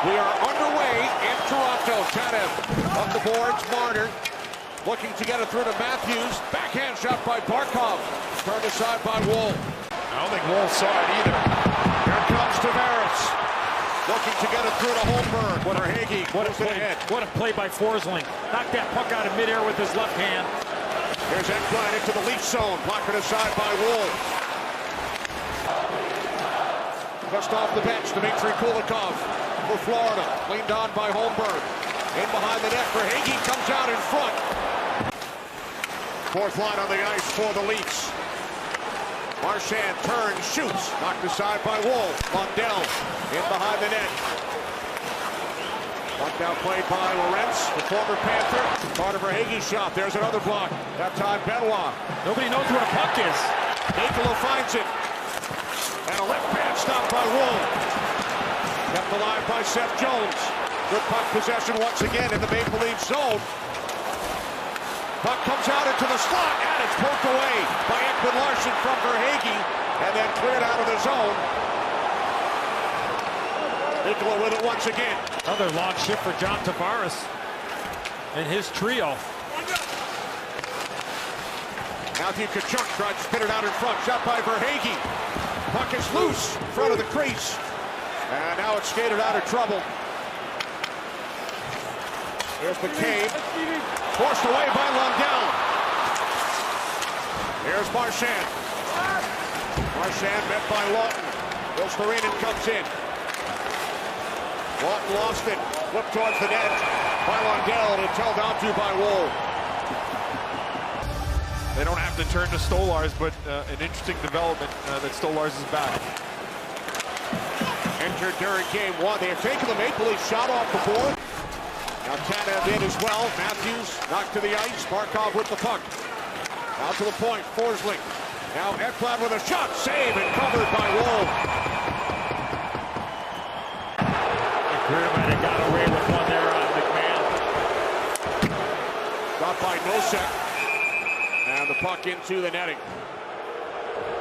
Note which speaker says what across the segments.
Speaker 1: We are underway in Toronto. Tanev up the boards. Marner looking to get it through to Matthews. Backhand shot by Barkov. Turned aside by Woll.
Speaker 2: I don't think Woll saw it either.
Speaker 1: Here comes Tavares. Looking to get it through to Holmberg. Verhaeghe.
Speaker 3: What a play by Forsling. Knocked that puck out of midair with his left hand.
Speaker 1: Here's Ekblad into the Leaf zone. Blocked aside by Woll. Just off the bench, Dmitry Kulikov for Florida. Cleaned on by Holmberg. In behind the net. Verhaeghe comes out in front. Fourth line on the ice for the Leafs. Marchand turns, shoots. Knocked aside by Woll. Lundell in behind the net. Puck now played by Lorentz, the former Panther. Part of Verhaeghe's shot. There's another block. That time Benoit.
Speaker 3: Nobody knows where a puck is.
Speaker 1: Nicola finds it. And a left pad stop by Woll. Kept alive by Seth Jones. Good puck possession once again in the Maple Leaf zone. Puck comes out into the slot, and it's poked away by Ekman-Larsson from Verhaeghe, and then cleared out of the zone. Nicola with it once again.
Speaker 3: Another long shift for John Tavares and his trio.
Speaker 1: Matthew Tkachuk tried to spin it out in front. Shot by Verhaeghe. Puck is loose in front of the crease. And now it's skated out of trouble. Here's McCabe. Forced away by Lundell. Here's Marchand. Marchand met by Lawton. Ilstarinen comes in. Lawton lost it. Flipped towards the net by Lundell, and it's held on to by Woll.
Speaker 2: They don't have to turn to Stolarz, but an interesting development that Stolarz is back.
Speaker 1: Entered during game one. They have taken the Maple Leaf shot off the board. Now Tanev in as well. Matthews knocked to the ice. Barkov with the puck. Out to the point. Forsling. Now Ekblad with a shot. Save and covered by Woll.
Speaker 3: Greer might have got away with one there on McMahon.
Speaker 1: Got by Nosek. And the puck into the netting.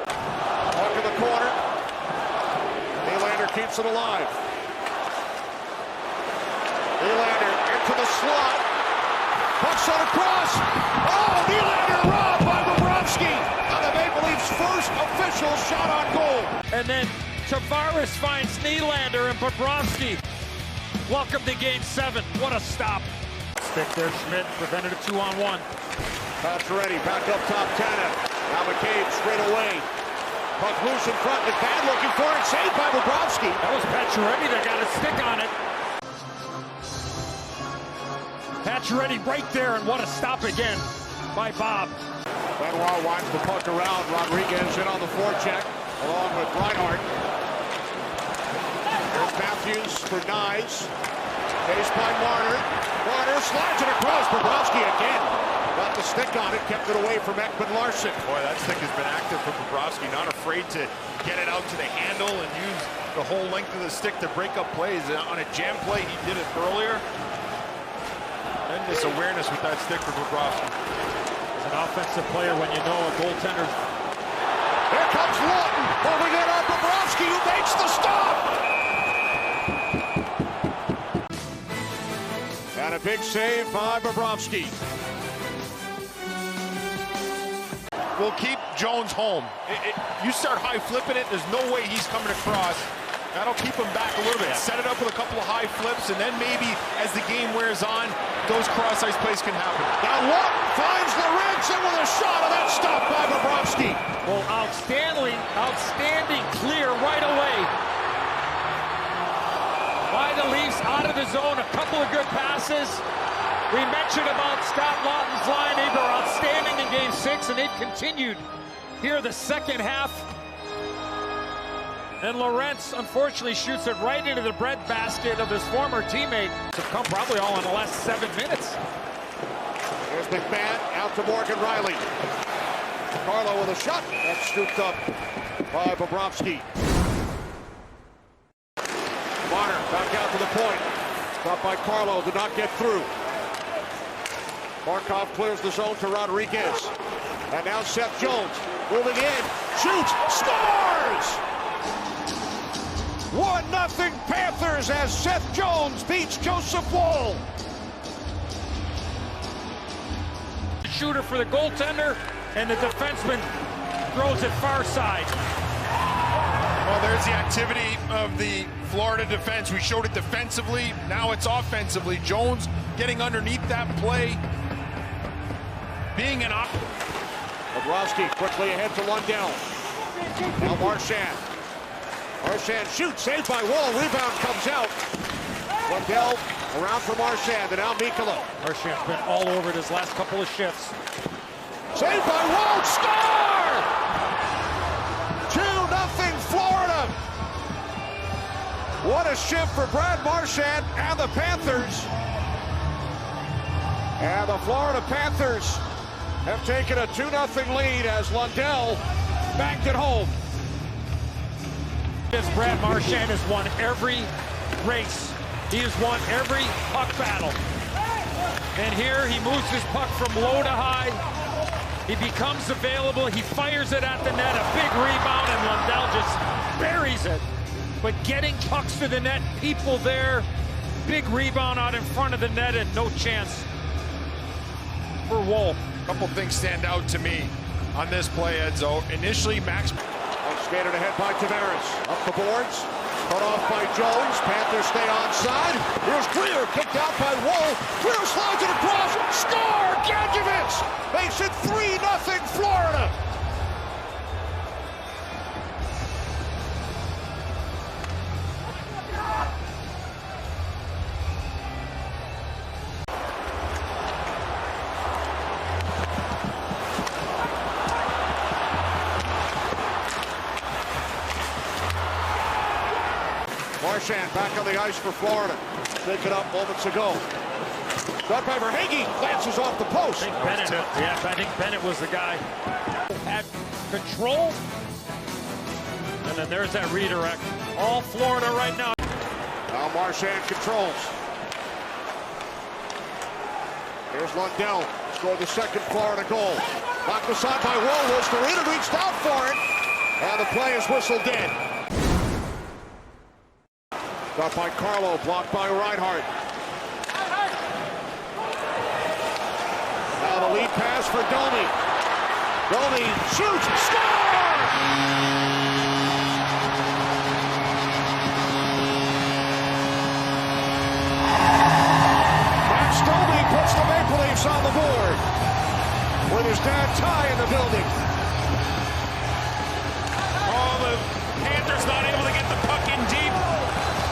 Speaker 1: Puck in the corner. Nylander keeps it alive. Nylander into the slot. Puck shot across. Oh, Nylander robbed by Bobrovsky on the Maple Leafs' first official shot on goal.
Speaker 3: And then Tavares finds Nylander and Bobrovsky. Welcome to game 7. What a stop. Stick there, Schmidt prevented a 2-on-1.
Speaker 1: Pacioretty back up top, Tanev. Now McCabe straight away. Puck loose in front. McFadden looking for it. Saved by Bobrovsky.
Speaker 3: That was Pacioretty that got a stick on it. Pacioretty right there, and what a stop again by Bob.
Speaker 1: Benoit winds the puck around. Rodriguez in on the forecheck along with Reinhart. There's Matthews for Knies. Faced by Marner. Marner slides it across. Bobrovsky again. Got the stick on it, kept it away from Ekman-Larsson.
Speaker 2: Boy, that stick has been active for Bobrovsky, not afraid to get it out to the handle and use the whole length of the stick to break up plays. On a jam play, he did it earlier. Tremendous awareness with that stick for Bobrovsky.
Speaker 3: As an offensive player, when you know a goaltender's...
Speaker 1: Here comes Lawton, moving it on Bobrovsky, who makes the stop! And a big save by Bobrovsky.
Speaker 2: Will keep Jones home. You start high flipping it, there's no way he's coming across. That'll keep him back a little bit. Set it up with a couple of high flips, and then maybe as the game wears on, those cross-ice plays can happen.
Speaker 1: Now Lawton finds Lorentz in with a shot, and that's stopped by Bobrovsky.
Speaker 3: Well, outstanding clear right away by the Leafs out of the zone. A couple of good passes. We mentioned about Scott Laughton's line. They were outstanding in Game 6, and they've continued here the second half. And Lorentz, unfortunately, shoots it right into the breadbasket of his former teammate. To come probably all in the last 7 minutes.
Speaker 1: There's McMahon out to Morgan Riley. Carlo with a shot. That's scooped up by Bobrovsky. Marner back out to the point. Stopped by Carlo, did not get through. Barkov clears the zone to Rodriguez. And now Seth Jones moving in. Shoots! Scores! 1-0 2-0 Panthers as Seth Jones beats Joseph Woll.
Speaker 3: Shooter for the goaltender, and the defenseman throws it far side.
Speaker 2: Well, there's the activity of the Florida defense. We showed it defensively. Now it's offensively. Jones getting underneath that play. Being an op.
Speaker 1: Bobrovsky quickly ahead to Lundell. Now Marchand. Marchand shoots, saved by Woll. Rebound comes out. Lundell around for Marchand, and now Mikkola.
Speaker 3: Marchand's been all over it his last couple of shifts.
Speaker 1: Saved by Woll. Score! 2-0 Florida. What a shift for Brad Marchand and the Panthers. And the Florida Panthers have taken a 2-0 lead as Lundell backed it home.
Speaker 3: Brad Marchand has won every race. He has won every puck battle. And here he moves his puck from low to high. He becomes available. He fires it at the net. A big rebound, and Lundell just buries it. But getting pucks to the net, people there. Big rebound out in front of the net, and no chance for Woll.
Speaker 2: A couple things stand out to me on this play, Edzo. Initially, Max
Speaker 1: Skated ahead by Tavares. Up the boards. Cut off by Jones. Panthers stay onside. Here's Greer. Kicked out by Woll. Greer slides it across. Score! Gadjevich makes it 3-0 Florida. Marchand back on the ice for Florida. Picked it up moments ago. Got by Verhaeghe. Glances off the post.
Speaker 3: I think Bennett was the guy. Had control. And then there's that redirect. All Florida right now.
Speaker 1: Now Marchand controls. Here's Lundell. Scored the second Florida goal. Knocked aside by Woll. Wolsterina reached out for it. And the play is whistled dead. Got by Carlo, blocked by Reinhart. Now the lead pass for Domi. Domi shoots, score! Max Domi puts the Maple Leafs on the board. With his dad Ty in the building.
Speaker 2: Oh, the Panthers not able to get the puck in deep.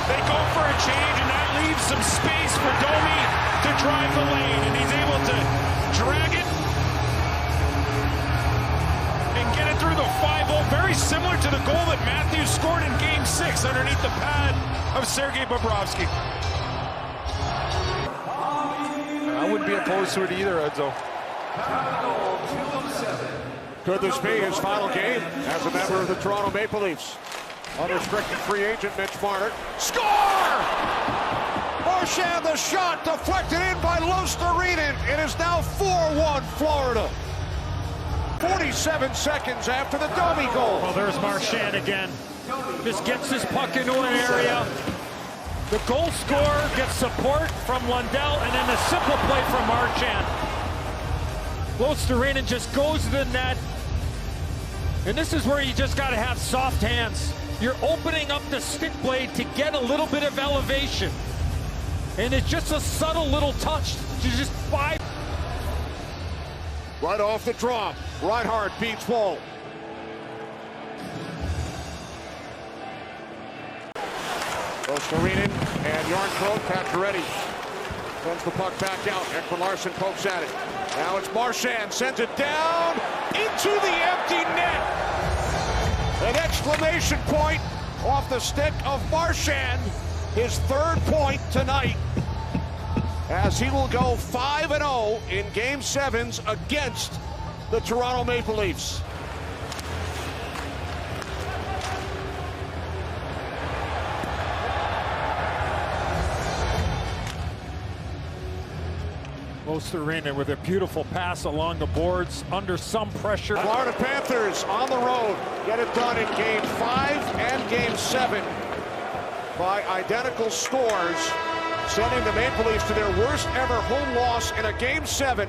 Speaker 2: They go for a change, and that leaves some space for Domi to drive the lane, and he's able to drag it and get it through the 5-0. Very similar to the goal that Matthews scored in Game 6 underneath the pad of Sergei Bobrovsky. I wouldn't be opposed to it either, Edzo.
Speaker 1: Could this be his final game as a member of the Toronto Maple Leafs? Unrestricted free agent Mitch Marner. Score! Marchand the shot deflected in by Luostarinen. It is now 4-1 Florida. 47 seconds after the Domi goal.
Speaker 3: Well, there's Marchand again. Just gets his puck into an area. The goal scorer gets support from Lundell, and then a simple play from Marchand. Luostarinen just goes to the net. And this is where you just got to have soft hands. You're opening up the stick blade to get a little bit of elevation. And it's just a subtle little touch to just buy.
Speaker 1: Right off the drop, Reinhart beats Woll. Luostarinen and Jarnkrok, Pacioretty sends the puck back out. Ekman Larsson pokes at it. Now it's Marchand, sends it down into the empty net. An exclamation point off the stick of Marchand. His third point tonight, as he will go 5-0 in Game 7s against the Toronto Maple Leafs.
Speaker 3: Luostarinen with a beautiful pass along the boards under some pressure.
Speaker 1: Florida Panthers on the road get it done in Game 5 and Game 7. by identical scores, sending the Maple Leafs to their worst ever home loss in a Game 7.